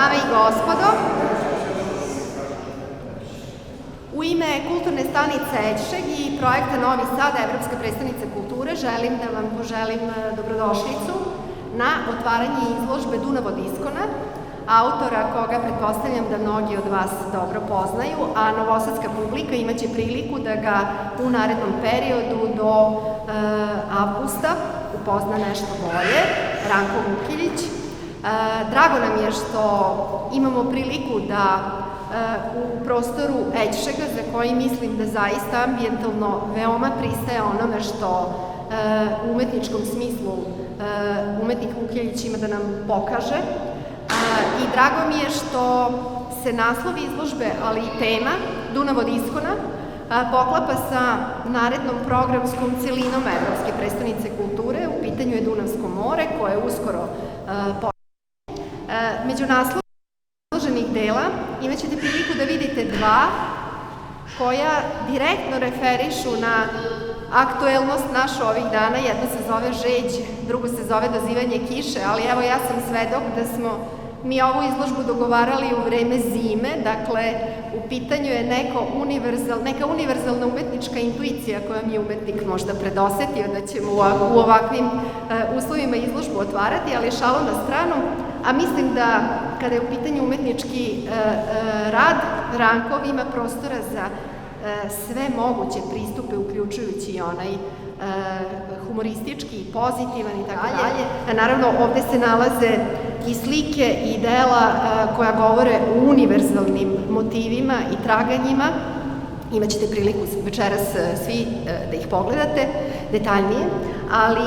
Dame i gospodo, u ime Kulturne stanice Ećšeg i projekta Novi Sad, Evropska prestonica kulture, želim da vam poželim dobrodošlicu na otvaranje izložbe Dunav od iskona, autora koga pretpostavljam da mnogi od vas dobro poznaju, a novosadska publika imaće priliku da ga u narednom periodu do avgusta upozna nešto bolje, Ranko Vukilić. Drago nam je što imamo priliku da u prostoru Ećšega, za koji mislim da zaista ambijentalno veoma pristaje onome što u umetničkom smislu umetnik Vukilić ima da nam pokaže. I drago mi je što se naslov izložbe, ali i tema Dunav od iskona poklapa sa narednom programskom celinom Evropske prestonice kulture. U pitanju je Dunavsko more, koje uskoro među naslovima izloženih dela imaćete priliku da vidite dva koja direktno referišu na aktuelnost našu ovih dana. Jedno se zove Žeđ, drugo se zove Dozivanje kiše, ali evo ja sam svedok da smo mi ovu izložbu dogovarali u vreme zime, dakle u pitanju je neka univerzalna umetnička intuicija kojom je umetnik možda predosetio da ćemo u ovakvim uslovima izložbu otvarati, ali šalu na stranu, a mislim da kada je u pitanju umetnički rad, Rankov ima prostora za sve moguće pristupe, uključujući i onaj humoristički, pozitivan i tako dalje. Naravno, ovde se nalaze i slike i dela koja govore o univerzalnim motivima i traganjima. Imaćete priliku večeras svi da ih pogledate detaljnije, ali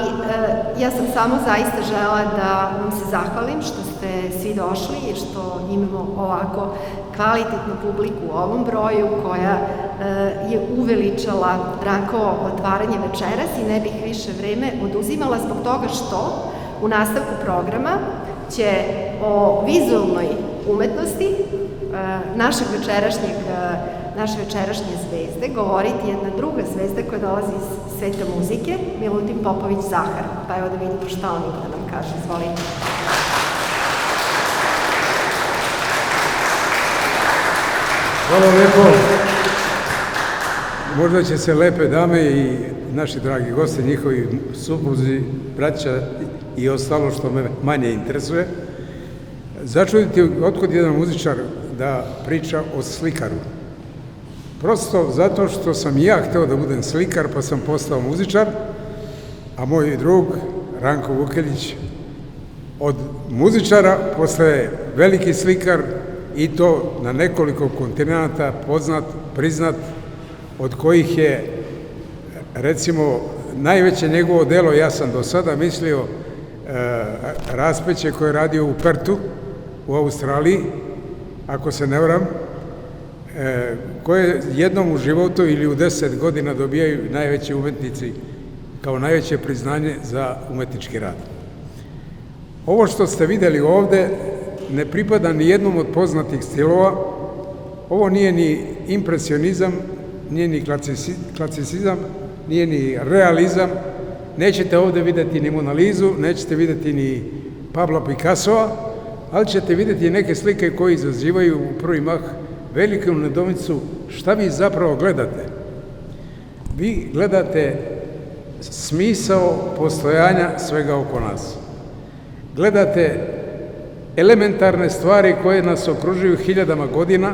ja sam samo zaista želela da vam se zahvalim što ste svi došli i što imamo ovako kvalitetnu publiku u ovom broju koja je uveličala Rankovo otvaranje večeras i ne bih više vreme oduzimala zbog toga što u nastavku programa će o vizualnoj umetnosti naše večerašnje zvezde govoriti jedna druga zvezda koja dolazi iz sveta muzike, Milutin Popović Zahar. Pa evo da vidimo šta on ima da nam kaže. Izvolite. Hvala lepo. Možda će se lepe dame i naši dragi gosti, njihovi supruzi, braća i ostalo što me manje interesuje, začuditi otkud jedan muzičar da priča o slikaru. Prosto zato što sam i ja hteo da budem slikar, pa sam postao muzičar, a moj drug Ranko Vukilić od muzičara postaje veliki slikar i to na nekoliko kontinenta, poznat, priznat, od kojih je, recimo, najveće njegovo delo, ja sam do sada mislio, raspeće koje je radio u Pertu, u Australiji, ako se ne varam, koje jednom u životu ili u 10 godina dobijaju najveći umetnici kao najveće priznanje za umetnički rad. Ovo što ste videli ovde ne pripada ni jednom od poznatih stilova. Ovo nije ni impresionizam, nije ni klasicizam, nije ni realizam. Nećete ovde videti ni Mona Lizu, nećete videti ni Pabla Picassova, ali ćete videti neke slike koje izazivaju u prvi mah veliku nedoumicu šta vi zapravo gledate. Vi gledate smisao postojanja svega oko nas. Gledate elementarne stvari koje nas okružuju hiljadama godina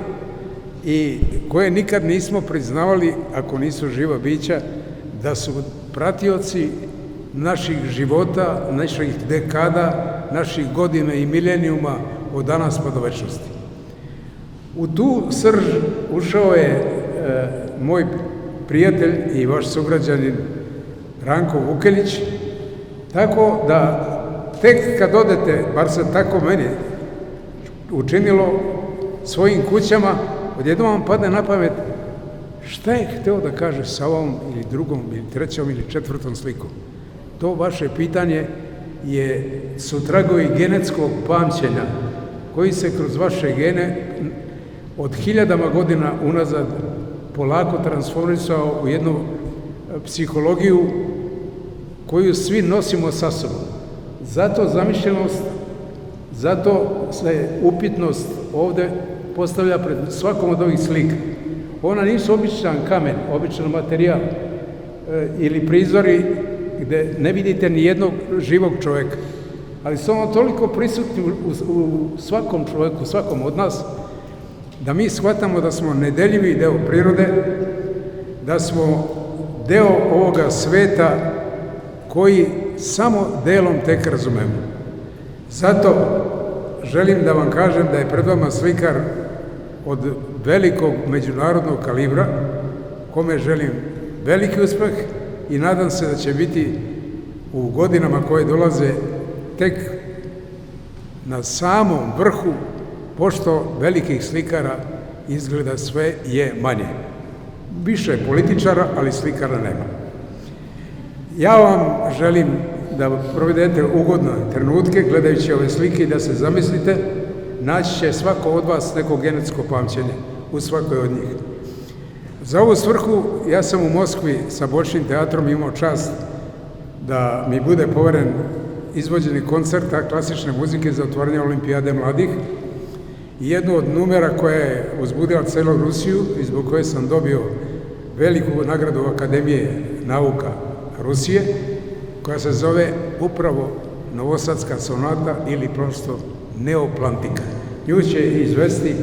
i koje nikad nismo priznavali, ako nisu živa bića, da su pratioci naših života, naših dekada, naših godina i milenijuma od danas pa do večnosti. U tu srž ušao je moj prijatelj i vaš sugrađanin Ranko Vukilić, tako da tek kad odete, bar se tako meni učinilo, svojim kućama, odjednom vam padne na pamet šta je hteo da kaže sa ovom ili drugom ili trećom ili četvrtom slikom. To vaše pitanje su tragovi genetskog pamćenja koji se kroz vaše gene od hiljadama godina unazad polako transformisao u jednu psihologiju koju svi nosimo sa sobom. Zato zamišljenost Zato se upitnost ovde postavlja pred svakom od ovih slika. Ona nisu običan kamen, običan materijal ili prizori gde ne vidite ni jednog živog čoveka, ali su ono toliko prisutni u svakom čoveku, svakom od nas, da mi shvatamo da smo nedeljivi deo prirode, da smo deo ovoga sveta koji samo delom tek razumemo. Zato želim da vam kažem da je pred vama slikar od velikog međunarodnog kalibra, kome želim veliki uspeh i nadam se da će biti u godinama koje dolaze tek na samom vrhu, pošto velikih slikara izgleda sve je manje. Više je političara, ali slikara nema. Ja vam želim da provedete ugodne trenutke gledajući ove slike i da se zamislite, naći će svako od vas neko genetsko pamćenje u svakoj od njih. Za ovu svrhu ja sam u Moskvi sa Bočnim teatrom imao čast da mi bude poveren izvođenje koncerta klasične muzike za otvaranje Olimpijade mladih i jednu od numera koja je uzbudila celu Rusiju i zbog koje sam dobio veliku nagradu Akademije nauka Rusije, koja se zove upravo Novosadska sonata ili prosto Neoplantika. Nju će izvesti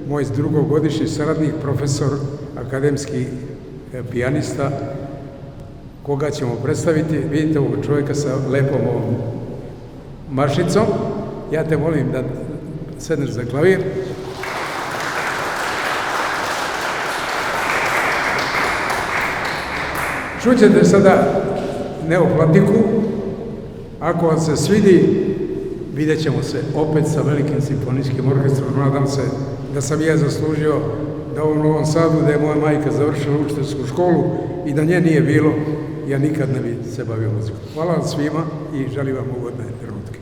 moj drugogodišnji saradnik, profesor, akademski pijanista, koga ćemo predstaviti. Vidite ovog čovjeka sa lepom ovom mašicom. Ja te molim da sedneš za klavir. Čućete sada Neoplantiku. Ako vam se svidi, vidjet ćemo se opet sa velikim simfonijskim orkestrom. Nadam se da sam ja zaslužio da u Novom Sadu, da je moja majka završila učiteljsku školu i da nje nije bilo, ja nikad ne bi se bavio muzikom. Hvala vam svima i želim vam ugodne trenutke.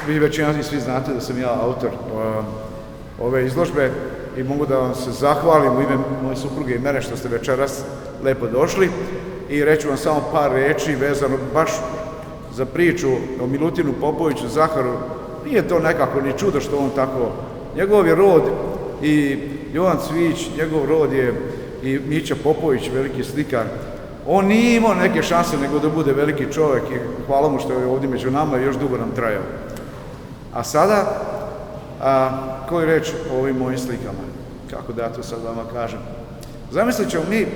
vi većina i svi znate da sam ja autor ove izložbe i mogu da vam se zahvalim u ime moje supruge i mene što ste večeras lepo došli i reću vam samo par reči vezano baš za priču o Milutinu Popoviću Zaharu. Nije to nekako ni čudo što on tako, njegov je rod i Jovan Cvijić, njegov rod je i Mića Popović, veliki slikar. On nije imao neke šanse nego da bude veliki čovjek i hvala mu što je ovdje među nama i još dugo nam trajao. A sada, koju reč o ovim mojim slikama, kako da ja to sad vama kažem. Zamislit ćemo mi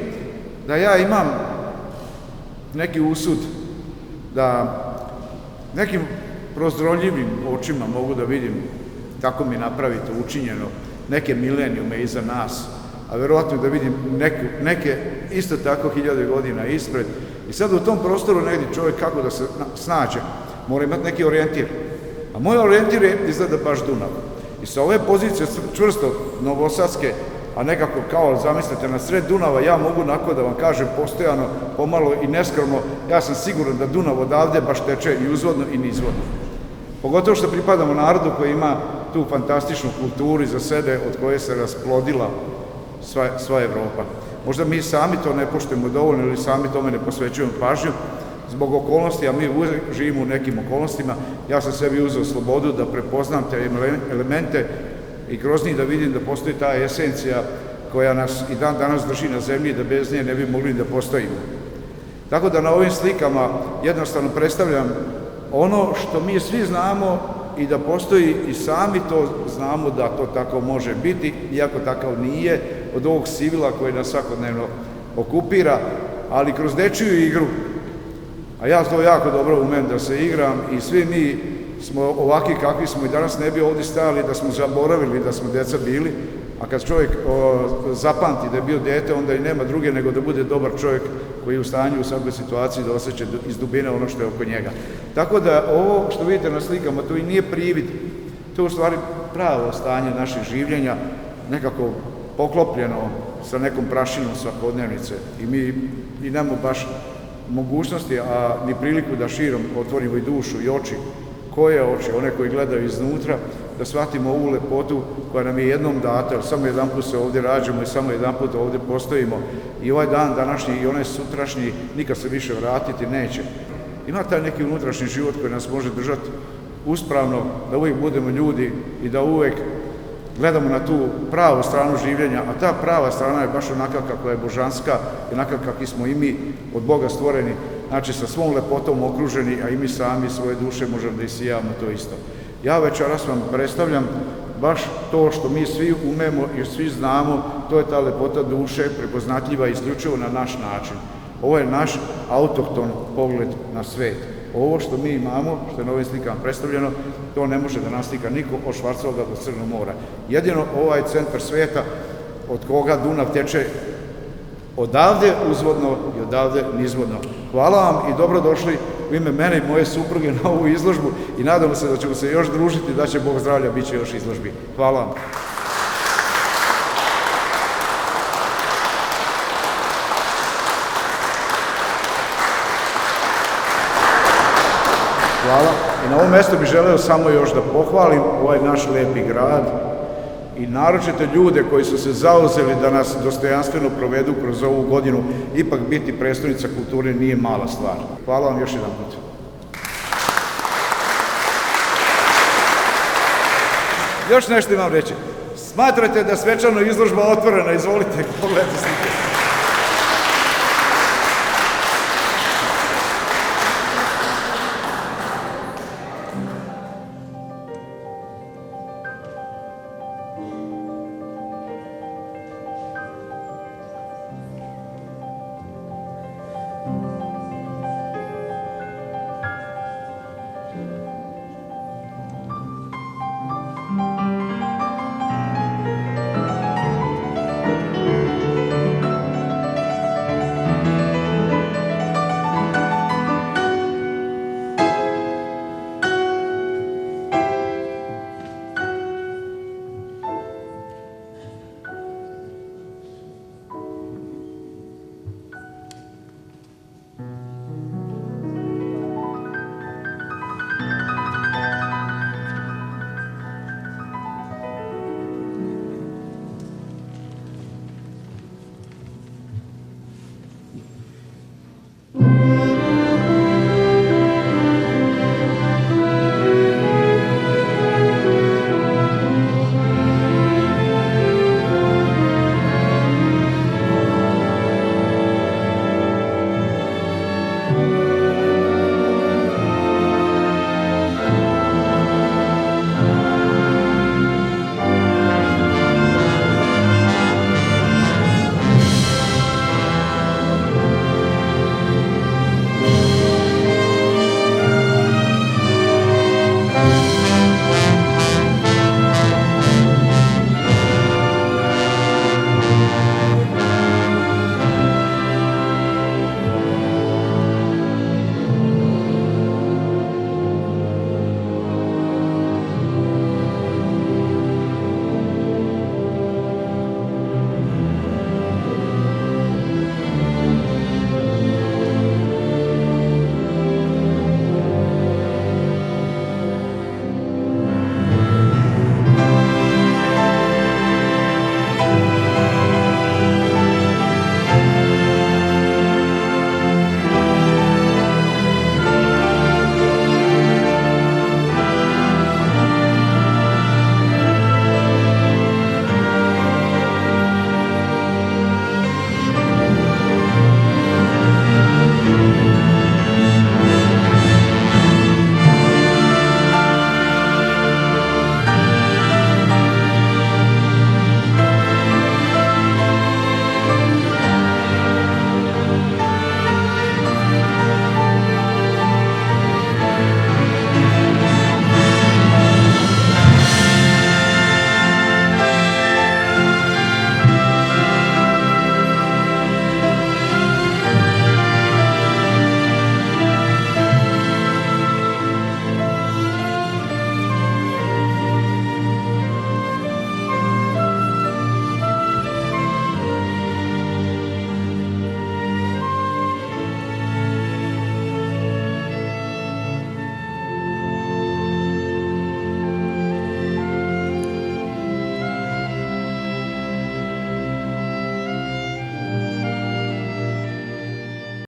da ja imam neki usud, da nekim prozroljivim očima mogu da vidim kako mi napravite učinjeno neke milenijume iza nas, a verovatno da vidim neke isto tako 1000 godina ispred. I sad u tom prostoru negdje čovjek kako da se snađe, mora imati neki orijentir. A moj orijentir je izgleda baš Dunav. I sa ove pozicije čvrsto novosadske, a nekako kao zamislite na sred Dunava, ja mogu onako da vam kažem postojano, pomalo i neskromno, ja sam siguran da Dunav odavde baš teče i uzvodno i nizvodno. Pogotovo što pripadamo narodu koji ima tu fantastičnu kulturu iza sebe od koje se rasplodila sva Evropa. Možda mi sami to ne poštujemo dovoljno ili sami tome ne posvećujemo pažnju zbog okolnosti, a mi uvijek živimo u nekim okolnostima. Ja sam sebi uzeo slobodu da prepoznam te elemente i kroz njih da vidim da postoji ta esencija koja nas i dan danas drži na zemlji, da bez nje ne bi mogli da postojimo. Tako da na ovim slikama jednostavno predstavljam ono što mi svi znamo i da postoji i sami to znamo da to tako može biti, iako takav nije, od ovog sivila koji nas svakodnevno okupira, ali kroz dečiju igru, a ja to jako dobro umem da se igram i svi mi smo ovakvi kakvi smo i danas ne bi ovdje stajali da smo zaboravili da smo deca bili, a kad čovjek zapamti da je bio dete, onda i nema druge nego da bude dobar čovjek koji je u stanju u svakoj situaciji da osjeća iz dubine ono što je oko njega. Tako da ovo što vidite na slikama, to i nije privid, to je u stvari pravo stanje naših življenja, nekako poklopljeno sa nekom prašinom svakodnevnice i mi i nemamo baš mogućnosti, a ni priliku da širom otvorimo i dušu i oči. Koje oči? One koji gledaju iznutra, da shvatimo ovu lepotu koja nam je jednom data, jer samo jedan put se ovdje rađamo i samo jedan put ovdje postojimo. I ovaj dan današnji i onaj sutrašnji nikad se više vratiti neće. Ima taj neki unutrašnji život koji nas može držati uspravno, da uvijek budemo ljudi i da uvijek gledamo na tu pravu stranu življenja, a ta prava strana je baš onaka kakva je božanska, onaka kakvi smo i mi od Boga stvoreni, znači sa svom lepotom okruženi, a i mi sami svoje duše možemo da isijavamo to isto. Ja večeras vam predstavljam baš to što mi svi umemo i svi znamo, to je ta lepota duše, prepoznatljiva isključivo na naš način. Ovo je naš autohton pogled na svet. Ovo što mi imamo, što je na ovim slikama predstavljeno, to ne može da naslika niko od Švarcvalda do Crnog mora. Jedino ovaj centar sveta od koga Dunav teče odavde uzvodno i odavde nizvodno. Hvala vam i dobrodošli u ime mene i moje supruge na ovu izložbu i nadamo se da ćemo se još družiti, da će Bog zdravlja, bit će još izložbi. Hvala vam. Hvala. I na ovom mjestu bih želeo samo još da pohvalim ovaj naš lepi grad i naročito ljude koji su se zauzeli da nas dostojanstveno provedu kroz ovu godinu. Ipak biti prestonica kulture nije mala stvar. Hvala vam još jedan put. Još nešto imam reći. Smatrate da je svečano izložba otvorena, izvolite, pogledajte slike. Hvala.